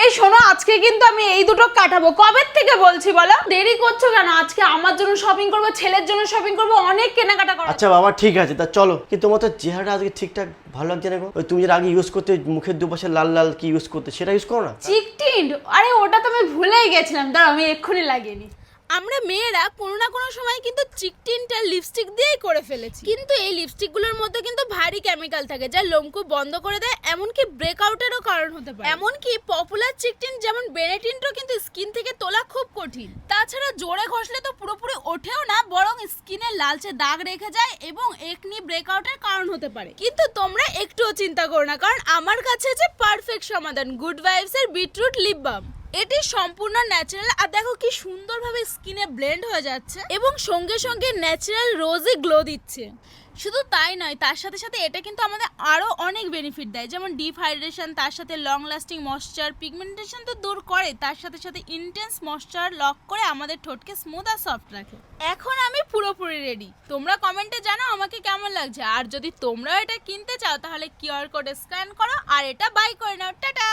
এই শোনো, আজকে কিন্তু আমি এই দুটো কাটাবো। কবে থেকে বলছি বলো? দেরি করছো কেন? আজকে আমার জন্য শপিং করবো, ছেলের জন্য শপিং করবো, অনেক কেনাকাটা করবো। আচ্ছা বাবা ঠিক আছে, তা চলো। কিন্তু তোমার তো চেহারাটা আজকে ঠিকঠাক ভালো লাগছে না গো। ওই তুমি যেটা আগে ইউজ করতে, মুখের দুপাশে লাল লাল কি ইউজ করতে, সেটা ইউজ করো না। চিক টিন্ট? আরে ওটা তো আমি ভুলেই গেছিলাম, দাঁড়াও আমি এক্ষুনি লাগিয়ে নিই। আমরা মেয়েরা কোনো না কোনো সময় কিন্তু চিক টিনটা লিপস্টিক দিয়েই করে ফেলেছি, কিন্তু এই লিপস্টিকগুলোর মধ্যে কিন্তু ভারী কেমিক্যাল থাকে যা লোমকূপ বন্ধ করে দেয়, এমনকি ব্রেকআউটেরও কারণ হতে পারে। এমনকি পপুলার চিক টিন যেমন বেনেটিনও কিন্তু স্কিন থেকে তোলা খুব কঠিন। তাছাড়া জোরে ঘষলে তো পুরোপুরি ওঠেও না, বরং স্কিনে লালচে দাগ রেখে যায় এবং একনি ব্রেকআউটের কারণ হতে পারে। কিন্তু তোমরা একটুও চিন্তা করো না, কারণ আমার কাছে আছে পারফেক্ট সমাধান, গুড ভাইবস এর বিটরুট লিপ বাম। এটি সম্পূর্ণ ন্যাচারাল, আর দেখো কি সুন্দরভাবে স্কিনে ব্লেন্ড হয়ে যাচ্ছে এবং সঙ্গে সঙ্গে ন্যাচারাল রোজি গ্লো দিচ্ছে। শুধু তাই নয়, তার সাথে সাথে এটা কিন্তু আমাদের আরও অনেক বেনিফিট দেয়, যেমন ডিপ হাইড্রেশন, তার সাথে লং লাস্টিং ময়েশ্চার, পিগমেন্টেশন তো দূর করে, তার সাথে সাথে ইন্টেন্স ময়েশ্চার লক করে আমাদের ঠোঁটকে স্মুথ আর সফট রাখে। এখন আমি পুরোপুরি রেডি। তোমরা কমেন্টে জানাও আমাকে কেমন লাগছে, আর যদি তোমরাও এটা কিনতে চাও তাহলে কিউআর কোডে স্ক্যান করো আর এটা বাই করে নাও। টাটা।